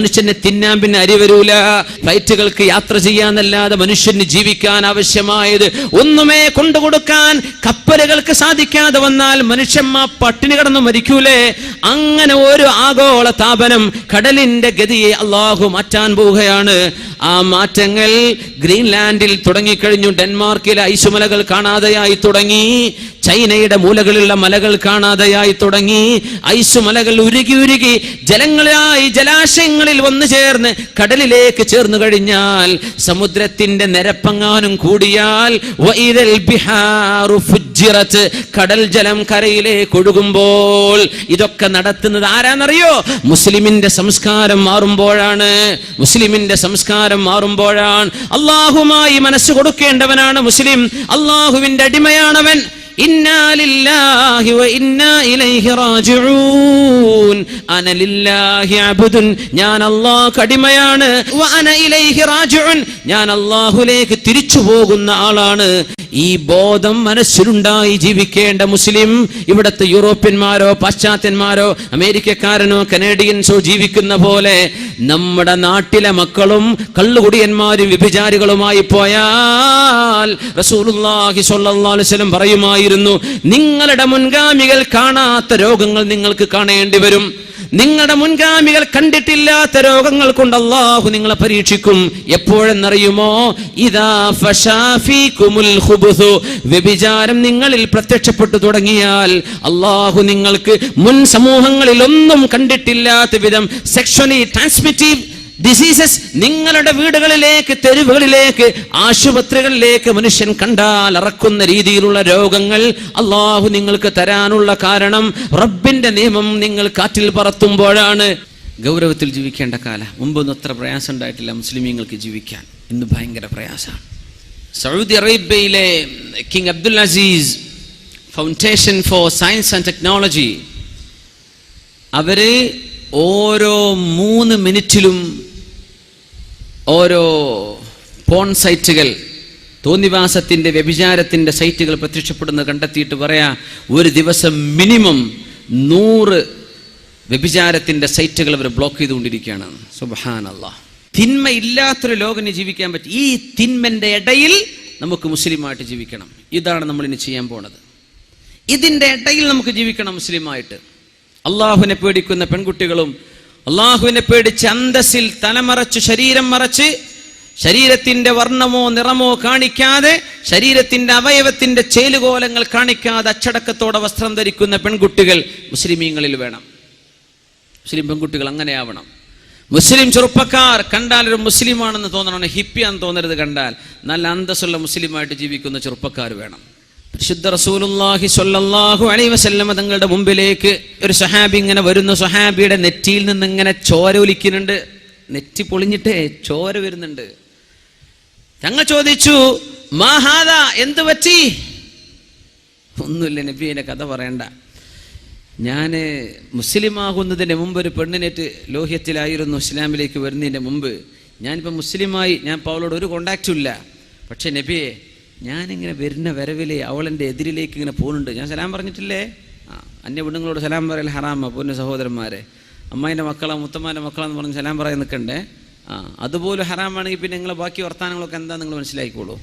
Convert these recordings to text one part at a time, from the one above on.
മനുഷ്യനെ തിന്നാൻ പിന്നെ അരി വരൂല. ഫ്ലൈറ്റുകൾക്ക് യാത്ര ചെയ്യാന്നല്ലാതെ മനുഷ്യന് ജീവിക്കാൻ ആവശ്യമായത് ഒന്നുമേ കൊണ്ടുകൊടുക്കാൻ കപ്പലുകൾക്ക് സാധിക്കാതെ വന്നാൽ മനുഷ്യന്മാർ പട്ടിണി കിടന്ന് മരിക്കൂലേ? അങ്ങനെ ഒരു ആഗോള താപനം, കടലിന്റെ ഗതിയെ അള്ളാഹു മാറ്റാൻ പോവുകയാണ്. ആ മാറ്റങ്ങൾ ഗ്രീൻലാൻഡിൽ തുടങ്ങിക്കഴിഞ്ഞു. ഡെൻമാർക്കിലെ ഐസുമലകൾ കാണാതെയായി തുടങ്ങി. ചൈനയുടെ മൂലകളിലുള്ള മലകൾ കാണാതെയായി തുടങ്ങി. ഐസുമലകൾ ഉരുകി ഉരുകി ജലാശയങ്ങളിൽ വന്നു ചേർന്ന് കടലിലേക്ക് ചേർന്നു കഴിഞ്ഞാൽ, സമുദ്രത്തിന്റെ നിരപ്പങ്ങാനും കൂടിയാൽ, കടൽ ജലം കരയിലേക്ക് ഒഴുകുമ്പോൾ, ഇതൊക്കെ നടത്തുന്നത് ആരാന്നറിയോ? മുസ്ലിമിന്റെ സംസ്കാരം മാറുമ്പോഴാണ്. മുസ്ലിമിന്റെ സംസ്കാരം മാറുമ്പോഴാണ്. അള്ളാഹുമായി മനസ്സ് കൊടുക്കേണ്ടവനാണ് മുസ്ലിം. അള്ളാഹുവിന്റെ അടിമയാണവൻ. ഇന്നാ ലില്ലാഹി വ ഇന്നാ ഇലൈഹി റാജിഊൻ. അന ലില്ലാഹി അബ്ദുൻ, ഞാൻ അല്ലാഹുവിന്റെ അടിമയാണ്. വ അന ഇലൈഹി റാജിഊൻ, ഞാൻ അല്ലാഹുവിലേക്ക് തിരിച്ചു പോകുന്ന ആളാണ്. ഈ ബോധം മനസ്സിലുണ്ടായി ജീവിക്കേണ്ട മുസ്ലിം, ഇവിടുത്തെ യൂറോപ്യന്മാരോ പാശ്ചാത്യന്മാരോ അമേരിക്കക്കാരനോ കനേഡിയൻസോ ജീവിക്കുന്ന പോലെ നമ്മുടെ നാട്ടിലെ മക്കളും കള്ളുകുടിയന്മാരും വ്യഭിചാരികളുമായി പോയാൽ റസൂലുള്ളാഹി സ്വല്ലല്ലാഹു അലൈഹി വസല്ലം പറയുമായിരുന്നു, നിങ്ങളുടെ മുൻഗാമികൾ കാണാത്ത രോഗങ്ങൾ നിങ്ങൾക്ക് കാണേണ്ടി വരും. നിങ്ങളുടെ മുൻഗാമികൾ കണ്ടിട്ടില്ലാത്ത രോഗങ്ങൾ കൊണ്ട് അല്ലാഹു നിങ്ങളെ പരീക്ഷിക്കും. എപ്പോഴെന്നറിയുമോ? ഇദാ ഫശാ ഫീകുമുൽ ഖുബുസു, വ്യഭിചാരം നിങ്ങളിൽ പ്രത്യക്ഷപ്പെട്ടു തുടങ്ങിയാൽ അല്ലാഹു നിങ്ങൾക്ക് മുൻ സമൂഹങ്ങളിൽ ഒന്നും കണ്ടിട്ടില്ലാത്ത വിധം സെക്ഷലി ട്രാൻസ്മിറ്റീവ് ഡിസീസസ് നിങ്ങളുടെ വീടുകളിലേക്ക്, തെരുവുകളിലേക്ക്, ആശുപത്രികളിലേക്ക് മനുഷ്യൻ കണ്ടാൽ ഇറക്കുന്ന രീതിയിലുള്ള രോഗങ്ങൾ അള്ളാഹു നിങ്ങൾക്ക് തരാനുള്ള കാരണം റബ്ബിന്റെ നിയമം നിങ്ങൾ കാറ്റിൽ പറത്തുമ്പോഴാണ്. ഗൗരവത്തിൽ ജീവിക്കേണ്ട കാലം. മുമ്പൊന്നും അത്ര പ്രയാസം ഉണ്ടായിട്ടില്ല മുസ്ലിമീങ്ങൾക്ക് ജീവിക്കാൻ. ഇന്ന് ഭയങ്കര പ്രയാസമാണ്. സൗദി അറേബ്യയിലെ King Abdul Aziz Foundation for Science and Technology, അവര് ഓരോ 3 മിനിറ്റിലും ഓരോ പോൺ സൈറ്റുകൾ, തോന്നിവാസത്തിന്റെ വ്യഭിചാരത്തിന്റെ സൈറ്റുകൾ പ്രത്യക്ഷപ്പെടുന്നത് കണ്ടെത്തിയിട്ട് പറയാ, ഒരു ദിവസം മിനിമം 100 വ്യഭിചാരത്തിന്റെ സൈറ്റുകൾ അവർ ബ്ലോക്ക് ചെയ്തുകൊണ്ടിരിക്കുകയാണ്. സുബ്ഹാനല്ലാഹ്. തിന്മ ഇല്ലാത്തൊരു ലോകം ജീവിക്കാൻ പറ്റും. ഈ തിന്മന്റെ ഇടയിൽ നമുക്ക് മുസ്ലിമായിട്ട് ജീവിക്കണം. ഇതാണ് നമ്മൾ ഇനി ചെയ്യാൻ പോണത്. ഇതിന്റെ ഇടയിൽ നമുക്ക് ജീവിക്കണം മുസ്ലിമായിട്ട്. അള്ളാഹുവിനെ പേടിക്കുന്ന പെൺകുട്ടികളും അള്ളാഹുവിനെ പേടിച്ച് അന്തസ്സിൽ തലമറച്ച് ശരീരം മറച്ച് ശരീരത്തിന്റെ വർണ്ണമോ നിറമോ കാണിക്കാതെ, ശരീരത്തിന്റെ അവയവത്തിന്റെ ചേലുകോലങ്ങൾ കാണിക്കാതെ അച്ചടക്കത്തോടെ വസ്ത്രം ധരിക്കുന്ന പെൺകുട്ടികൾ മുസ്ലിമീങ്ങളിൽ വേണം. മുസ്ലിം പെൺകുട്ടികൾ അങ്ങനെയാവണം. മുസ്ലിം ചെറുപ്പക്കാർ കണ്ടാൽ ഒരു മുസ്ലിമാണെന്ന് തോന്നണം, ഹിപ്പിയാന്ന് തോന്നരുത്. കണ്ടാൽ നല്ല അന്തസ്സുള്ള മുസ്ലിമായിട്ട് ജീവിക്കുന്ന ചെറുപ്പക്കാർ വേണം. പരിശുദ്ധ റസൂലുള്ളാഹി സ്വല്ലല്ലാഹു അലൈഹി വസല്ലം തങ്ങളുടെ മുമ്പിലേക്ക് ഒരു സ്വഹാബി ഇങ്ങനെ വരുന്നു. സ്വഹാബിയുടെ നെറ്റിയിൽ നിന്ന് ഇങ്ങനെ ചോര ഒലിക്കുന്നുണ്ട്. നെറ്റി പൊളിഞ്ഞിട്ടേ ചോര വരുന്നുണ്ട്. തങ്ങൾ ചോദിച്ചു, മാ ഹാദാ, എന്ത് പറ്റി? ഒന്നുമില്ല നബി, എന്നെ കഥ പറയണ്ട. ഞാൻ മുസ്ലിമാകുന്നതിന് മുമ്പ് ഒരു പെണ്ണിനേറ്റ് ലോഹ്യത്തിലായിരുന്നു. ഇസ്ലാമിലേക്ക് വരുന്നതിൻ്റെ മുമ്പ് ഞാനിപ്പോൾ മുസ്ലിമായി. ഞാൻ ഇപ്പോൾ അവളോട് ഒരു കോണ്ടാക്റ്റും ഇല്ല. പക്ഷെ നബിയെ, ഞാനിങ്ങനെ വരുന്ന വരവിലെ അവളെൻ്റെ എതിരിലേക്ക് ഇങ്ങനെ പോകുന്നുണ്ട്. ഞാൻ സലാം പറഞ്ഞിട്ടില്ലേ? അന്യ പെണ്ണുങ്ങളോട് സലാം പറയൽ ഹറാമ. പൊന്നു സഹോദരന്മാരെ, അമ്മായിൻ്റെ മക്കളാ മുത്തമ്മാൻ്റെ മക്കളാന്ന് പറഞ്ഞ് സലാം പറയാൻ നിൽക്കണ്ടേ? അതുപോലെ ഹറാമാണെങ്കിൽ പിന്നെ നിങ്ങളെ ബാക്കി വർത്താനങ്ങളൊക്കെ എന്താ നിങ്ങൾ മനസ്സിലാക്കിക്കോളൂ.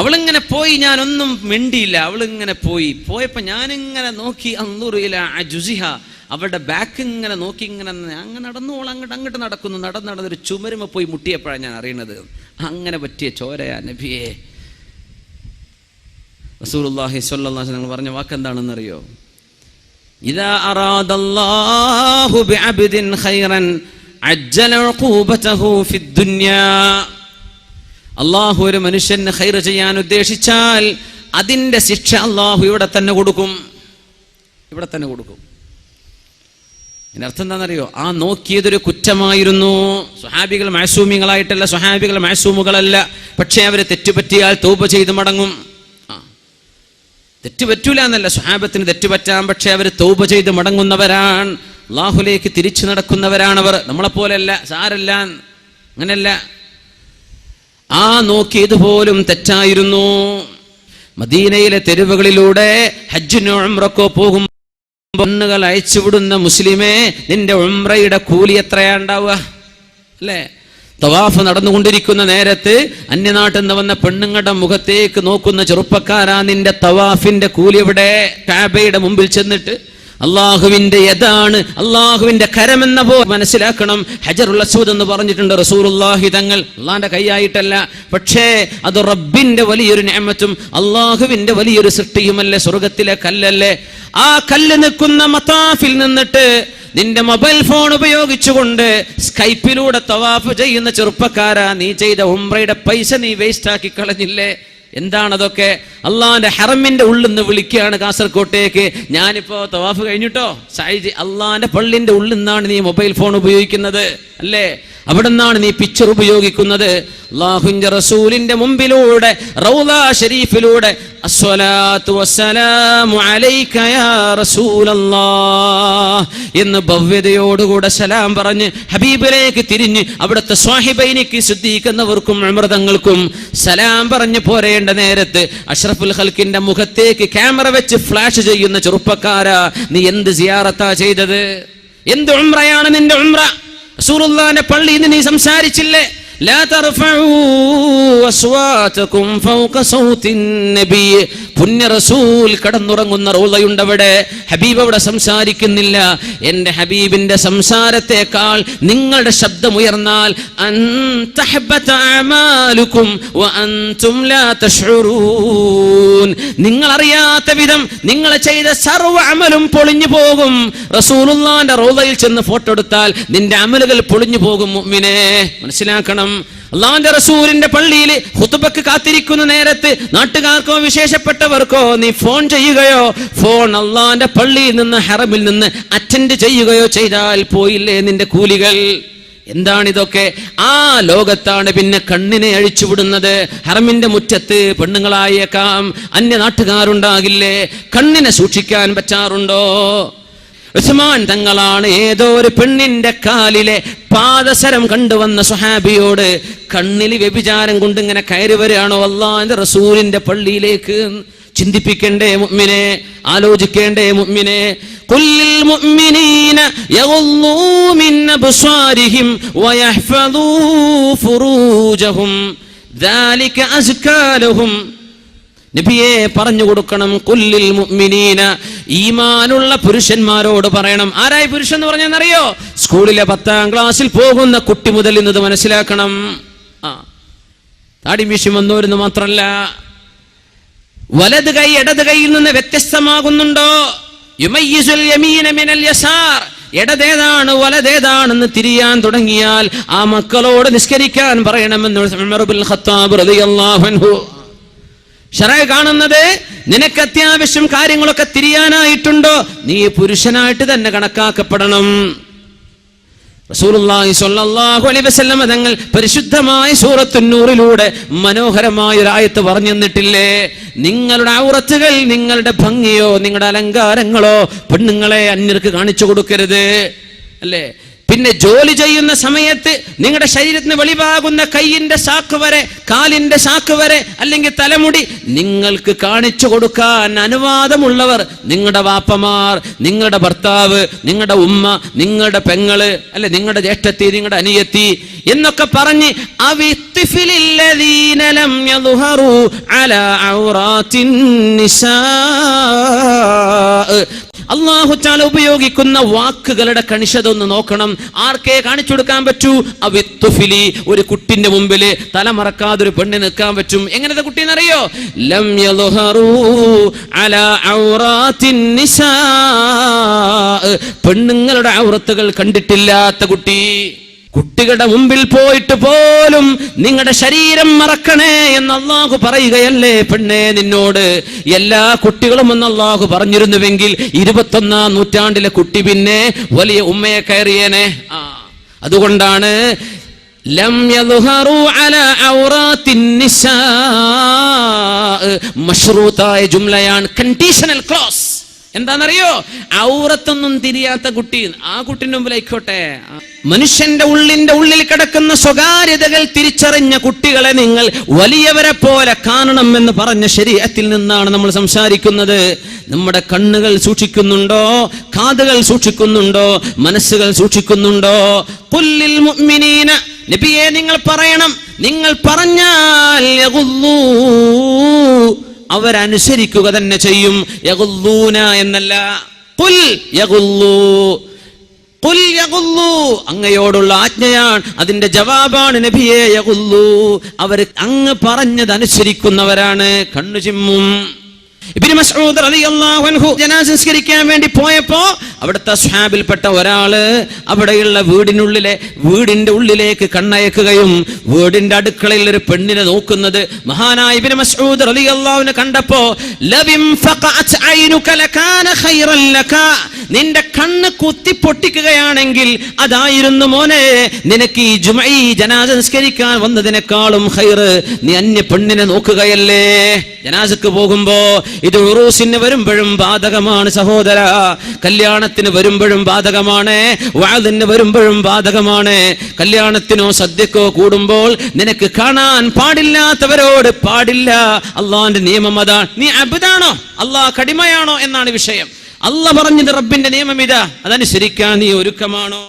അവളിങ്ങനെ പോയി, ഞാനൊന്നും മിണ്ടിയില്ല. അവളിങ്ങനെ പോയപ്പോൾ ഞാനിങ്ങനെ നോക്കി, അന്നൂറിയില്ല ജുസിഹ, അവളുടെ ബാക്ക് ഇങ്ങനെ നോക്കി, ഇങ്ങനെ അങ്ങനെ നടന്നു. അങ്ങോട്ട് നടക്കുന്നു. നടന്നൊരു ചുമരുമ പോയി മുട്ടിയപ്പോഴാണ് ഞാൻ അറിയണത്. അങ്ങനെ പറ്റിയ ചോരയാ നബിയെ. റസൂലുള്ളാഹി സ്വല്ലല്ലാഹു അലൈഹി വസല്ലം പറഞ്ഞ വാക്കെന്താണെന്നറിയോ? ഇദാ അറാദല്ലാഹു ബിഅബ്ദിൻ ഖൈറൻ അജ്ജല ഉഖൂബതഹു ഫിദ്ദുനിയാ. അല്ലാഹു ഒരു മനുഷ്യന് ഖൈർ ചെയ്യാൻ ഉദ്ദേശിച്ചാൽ അതിന്റെ ശിക്ഷ അല്ലാഹു ഇവിടെ തന്നെ കൊടുക്കും. ഇവിടെ തന്നെ കൊടുക്കും. ഇതിനർത്ഥം എന്താണെന്നറിയോ? ആ നോക്കിയതൊരു കുറ്റമായിരുന്നു. സ്വഹാബികൾ മഅസൂമികളായിട്ടല്ല, സ്വഹാബികൾ മഅസൂമുകളല്ല. പക്ഷേ അവർ തെറ്റുപറ്റിയാൽ തൗബ ചെയ്ത് മടങ്ങും. തെറ്റുപറ്റൂല എന്നല്ല, സ്വഹാബത്തിന് തെറ്റുപറ്റാം. പക്ഷെ അവർ തൗബ ചെയ്ത് മടങ്ങുന്നവരാണ്. അല്ലാഹുവിലേക്ക് തിരിച്ചു നടക്കുന്നവരാണവർ. നമ്മളെപ്പോലെയല്ല, സാരല്ല, അങ്ങനെയല്ല. ആ നോക്കിയതുപോലും തെറ്റായിരുന്നു. മദീനയിലെ തെരുവുകളിലൂടെ ഹജ്ജിനോ ഉംറക്കോ പോകും പെണ്ണുകൾ അയച്ചുവിടുന്ന മുസ്ലിമേ, നിന്റെ ഉംറയുടെ കൂലി എത്രയാ ഉണ്ടാവുക അല്ലേ? തവാഫ് നടന്നുകൊണ്ടിരിക്കുന്ന നേരത്ത് അന്യനാട്ടിൽ നിന്ന് വന്ന പെണ്ണുങ്ങളുടെ മുഖത്തേക്ക് നോക്കുന്ന ചെറുപ്പക്കാരാ, നിന്റെ തവാഫിന്റെ കൂലി എവിടെ? കാബയുടെ മുമ്പിൽ ചെന്നിട്ട് അള്ളാഹുവിന്റെ യദാണ്, അള്ളാഹുവിന്റെ കരമെന്ന പോലെ മനസ്സിലാക്കണം. ഹജറുൽ അസ്വദ് എന്ന് പറഞ്ഞിട്ടുണ്ട് റസൂലുള്ളാഹി തങ്ങൾ. അള്ളാന്റെ കൈയായിട്ടല്ല, പക്ഷേ അത് റബ്ബിന്റെ വലിയൊരു നിഅമത്തും അള്ളാഹുവിന്റെ വലിയൊരു സൃഷ്ടിയുമല്ലേ, സ്വർഗത്തിലെ കല്ലല്ലേ. ആ കല്ല് നിൽക്കുന്ന മതാഫിൽ നിന്നിട്ട് നിന്റെ മൊബൈൽ ഫോൺ ഉപയോഗിച്ചുകൊണ്ട് സ്കൈപ്പിലൂടെ തവാഫ് ചെയ്യുന്ന ചെറുപ്പക്കാരാ, നീ ചെയ്ത ഉംറയുടെ പൈസ നീ വേസ്റ്റ് ആക്കി കളഞ്ഞില്ലേ? എന്താണതൊക്കെ? അള്ളാന്റെ ഹറമിന്റെ ഉള്ളിൽ നിന്ന് വിളിക്കുകയാണ് കാസർകോട്ടേക്ക്, ഞാനിപ്പോ തവാഫ് കഴിഞ്ഞിട്ടോ സായിജി, അള്ളാന്റെ പള്ളിന്റെ ഉള്ളിൽ നിന്നാണ് നീ മൊബൈൽ ഫോൺ ഉപയോഗിക്കുന്നത് അല്ലേ? അവിടെ നിന്നാണ് നീ പിക്ചർ ഉപയോഗിക്കുന്നത്. അല്ലാഹുവിന്റെ റസൂലിന്റെ മുമ്പിലൂടെ റൗള ഷരീഫിലൂടെ അസ്സലാത്തു വസ്സലാമു അലൈക യാ റസൂലല്ലാഹ് എന്ന് ഭവ്യതയോടുകൂടെ സലാം പറഞ്ഞ് ഹബീബിലേക്ക് തിരിഞ്ഞ് അവിടുത്തെ സ്വാഹിബൈനിക്ക് സിദ്ദീഖെന്നവർക്കും ഉമർതങ്ങൾക്കും സലാം പറഞ്ഞ് പോരേണ്ട നേരത്ത് അഷ്റഫുൽ ഖൽക്കിന്റെ മുഖത്തേക്ക് ക്യാമറ വെച്ച് ഫ്ലാഷ് ചെയ്യുന്ന ചെറുപ്പക്കാരാ, നീ എന്ത് സിയാറത്താ ചെയ്തത്? എന്ത് ഉംറയാണ് നിന്റെ ഉംറ? റസൂലുള്ളാഹിന്റെ പള്ളിയിൽ നീ സംസാരിച്ചില്ലേ? ലാ തർഫഉ അസ്വാതകും ഫൗക സൗത്തിൻ നബി. പുണ്യ റസൂൽ കടന്നുറങ്ങുന്ന റൗളയുണ്ടവിടെ, ഹബീബ് അവിടെ സംസാരിക്കുന്നില്ല. എന്റെ ഹബീബിന്റെ സംസാരത്തെക്കാൾ നിങ്ങളുടെ ശബ്ദം ഉയർന്നാൽ അൻതഹബത അമാലുകും വഅൻതും ലാ തശ്ഉറൂൻ, നിങ്ങൾ അറിയാത്ത വിധം നിങ്ങൾ ചെയ്ത സർവ്വ അമലും പൊളിഞ്ഞു പോകും. റസൂലുള്ളാഹിന്റെ റൗളയിൽ ചെന്ന് ഫോട്ടോ എടുത്താൽ നിന്റെ അമലുകൾ പൊളിഞ്ഞു പോകും. മുഅ്മിനേ, മനസ്സിലാക്കണം. അള്ളാഹുവിന്റെ റസൂലിന്റെ പള്ളിയിൽ ഖുതുബക്ക് കാത്തിരിക്കുന്ന നേരത്ത് നാട്ടുകാർക്കോ വിശേഷപ്പെട്ടവർക്കോ നീ ഫോൺ ചെയ്യുകയോ, ഫോൺ അള്ളാഹുവിന്റെ പള്ളിയിൽ നിന്ന് ഹറമിൽ നിന്ന് അറ്റൻഡ് ചെയ്യുകയോ ചെയ്താൽ പോയില്ലേ നിന്റെ കൂലികൾ? എന്താണിതൊക്കെ? ആ ലോകത്താണ് പിന്നെ കണ്ണിനെ അഴിച്ചുവിടുന്നത്. ഹറമിന്റെ മുറ്റത്ത് പെണ്ണുങ്ങളായേക്കാം, അന്യ നാട്ടുകാരുണ്ടാകില്ലേ, കണ്ണിനെ സൂക്ഷിക്കാൻ പറ്റാറുണ്ടോ? ഉസ്മാൻ തങ്ങളാണ് ഏതോ ഒരു പെണ്ണിന്റെ കാലിലെ പാദസരം കണ്ടുവന്ന സ്വഹാബിയോട്, കണ്ണിൽ വ്യഭിചാരം കൊണ്ട് ഇങ്ങനെ കയറി വരികയാണോ അല്ലാഹുവിന്റെ റസൂലിന്റെ പള്ളിയിലേക്ക്? ചിന്തിപ്പിക്കണ്ടേ മുഅ്മിനെ? ആലോചിക്കേണ്ടേ മുഅ്മിനെ? ഖുല്ലിൽ മുഅ്മിനീന യഗ്ളൂ മിൻ അബ്സാരിഹിം വയഹ്ഫദൂ ഫുറൂജഹും ദാലിക അസ്കാ ലഹും. നബിയെ പറഞ്ഞു കൊടുക്കണം, കുല്ലിൽ മുഅ്മിനീന, ഈമാനുള്ള പുരുഷന്മാരോട് പറയണം. ആരായി പുരുഷൻ എന്ന് പറഞ്ഞാൽ? സ്കൂളിലെ 10ാം ക്ലാസ്സിൽ പോകുന്ന കുട്ടി മുതൽ ഇന്നത് മനസ്സിലാക്കണം. താടി മീശ വന്നോരെന്ന് മാത്രല്ല, വലത് കൈ ഇടത് കൈയിൽ നിന്ന് വ്യത്യസ്തമാകുന്നുണ്ടോ? യുമയ്യിസുൽ യമീന മിനൽ യസാർ, ഇടതേതാണ് വലതേതാണെന്ന് തിരിയാൻ തുടങ്ങിയാൽ ആ മക്കളോട് നിസ്കരിക്കാൻ പറയണമെന്ന് ഉമർ ഇബ്നുൽ ഖത്താബ് റളിയല്ലാഹു അൻഹു. ശറഅ കാണുന്നത്, നിനക്ക് അത്യാവശ്യം കാര്യങ്ങളൊക്കെ തിരിയാനായിട്ടുണ്ടോ, നീ പുരുഷനായിട്ട് തന്നെ കണക്കാക്കപ്പെടണം. റസൂലുള്ളാഹി സ്വല്ലല്ലാഹു അലൈഹി വസല്ലം തങ്ങൾ പരിശുദ്ധമായ സൂറത്തുൻ നൂറിലൂടെ മനോഹരമായ ഒരു ആയത്ത് പറഞ്ഞു തന്നിട്ടില്ലേ? നിങ്ങളുടെ ഔറത്തുകൾ, നിങ്ങളുടെ ഭംഗിയോ നിങ്ങളുടെ അലങ്കാരങ്ങളോ പെണ്ണുങ്ങളെ അന്യർക്ക് കാണിച്ചു കൊടുക്കരുത് അല്ലേ? പിന്നെ ജോലി ചെയ്യുന്ന സമയത്ത് നിങ്ങളുടെ ശരീരത്തിന് വെളിവാകുന്ന കൈയിന്റെ സാക്ക് വരെ, കാലിന്റെ സാക്ക് വരെ, അല്ലെങ്കിൽ തലമുടി നിങ്ങൾക്ക് കാണിച്ചു കൊടുക്കാൻ അനുവാദമുള്ളവർ നിങ്ങളുടെ വാപ്പമാർ, നിങ്ങളുടെ ഭർത്താവ്, നിങ്ങളുടെ ഉമ്മ, നിങ്ങളുടെ പെങ്ങള് അല്ലെ, നിങ്ങളുടെ ജ്യേഷ്ഠത്തി, നിങ്ങളുടെ അനിയത്തി എന്നൊക്കെ പറഞ്ഞ് അല്ലാഹു തആല ഉപയോഗിക്കുന്ന വാക്കുകളുടെ കണിശത ഒന്ന് നോക്കണം. ആർക്കേ കാണിച്ചു കൊടുക്കാൻ പറ്റൂ? അവിത്തുഫിലി, ഒരു കുട്ടിന്റെ മുമ്പിൽ തലമറക്കാതെ ഒരു പെണ്ണ് നിൽക്കാൻ പറ്റും. എങ്ങനത്തെ കുട്ടി എന്നറിയോ? ലം യൽഹറൂ അലാ ഔറാത്തിൻ നിസാ, പെണ്ണുങ്ങളുടെ ഔറത്തുകൾ കണ്ടിട്ടില്ലാത്ത കുട്ടി. കുട്ടികളുടെ മുമ്പിൽ പോയിട്ട് പോലും നിങ്ങളുടെ ശരീരം മറക്കണേ എന്ന് അല്ലാഹു പറയുകയല്ലേ പെണ്ണേ നിന്നോട്? എല്ലാ കുട്ടികളും എന്ന് അല്ലാഹു പറഞ്ഞിരുന്നുവെങ്കിൽ 21ാം നൂറ്റാണ്ടിലെ കുട്ടി പിന്നെ വലിയ ഉമ്മയെ കയറിയേനെ. അതുകൊണ്ടാണ് ലം യൽഹറൂ അലാ ഔറാത്തിൻ നിസാ മശ്റൂതായ ജുംലയാണ്, കണ്ടീഷണൽ ക്ലോസ്. എന്താണെന്നറിയോ? ഔറത്തൊന്നും തിരിയാത്ത കുട്ടി, ആ കുട്ടിന്റെ മുമ്പിലായിക്കോട്ടെ. മനുഷ്യന്റെ ഉള്ളിൽ കിടക്കുന്ന സ്വകാര്യതകൾ തിരിച്ചറിഞ്ഞ കുട്ടികളെ നിങ്ങൾ വലിയവരെ പോലെ കാണണം എന്ന് പറഞ്ഞ ശരീഅത്തിൽ നിന്നാണ് നമ്മൾ സംസാരിക്കുന്നത്. നമ്മുടെ കണ്ണുകൾ സൂക്ഷിക്കുന്നുണ്ടോ? കാതുകൾ സൂക്ഷിക്കുന്നുണ്ടോ? മനസ്സുകൾ സൂക്ഷിക്കുന്നുണ്ടോ? ഖുല്ലിൽ മുഅ്മിനീന, നബിയെ നിങ്ങൾ പറയണം, നിങ്ങൾ പറഞ്ഞാൽ യഗുല്ലൂ, അവരനുസരിക്കുക തന്നെ ചെയ്യും. യഗുല്ലൂന എന്നല്ല, ഖുൽ യഗുല്ലൂ, ഖുൽ യഗുല്ലൂ, അങ്ങയോടുള്ള ആജ്ഞയാണ്, അതിന്റെ ജവാബാണ് നബിയെ. യഗുല്ലൂ, അവർ അങ്ങ് പറഞ്ഞത് അനുസരിക്കുന്നവരാണ്, കണ്ണു ചിമ്മും. ഇബ്നു മസ്ഊദ് റളിയല്ലാഹു അൻഹു ജനാസ സംസ്കരിക്കാൻ വേണ്ടി പോയപ്പോ അവിടുത്തെ സ്വഹാബിൽപ്പെട്ട ഒരാള് അവിടെയുള്ള വീടിന്റെ ഉള്ളിലേക്ക് കണ്ണയക്കുകയും വീടിന്റെ അടുക്കളയിൽ ഒരു പെണ്ണിനെ നോക്കുന്നത് മഹാനായ ഇബ്നു മസ്ഊദ് റളിയല്ലാഹു അൻഹു കണ്ടപ്പോ, ലവിം ഫഖഅത് ഐനുക ലകാന ഖൈറൻ ലക, നിന്റെ കണ്ണ് കുത്തി പൊട്ടിക്കുകയാണെങ്കിൽ അതായിരുന്നു മോനെ നിനക്ക് ഈ ജുമഈ ജനാസ സംസ്കരിക്കാൻ വന്നതിനേക്കാളും ഖൈർ. നീ അന്യ പെണ്ണിനെ നോക്കുകയല്ലേ. ജനാസക്ക് പോകുമ്പോ ഇത് ഉറൂസിന് വരുമ്പോഴും ബാധകമാണ് സഹോദര, കല്യാണത്തിന് വരുമ്പോഴും ബാധകമാണ്, വഅദിന് വരുമ്പോഴും ബാധകമാണ്. കല്യാണത്തിനോ സദ്യക്കോ കൂടുമ്പോൾ നിനക്ക് കാണാൻ പാടില്ലാത്തവരോട് പാടില്ല. അള്ളാന്റെ നിയമം അതാണ്. നീ അബ്ദാണോ അള്ളാഹ് കടിമയാണോ എന്നാണ് വിഷയം. അള്ളാഹ് പറഞ്ഞത് റബ്ബിന്റെ നിയമം ഇതാ, അതനുസരിക്കാൻ നീ ഒരുക്കമാണോ?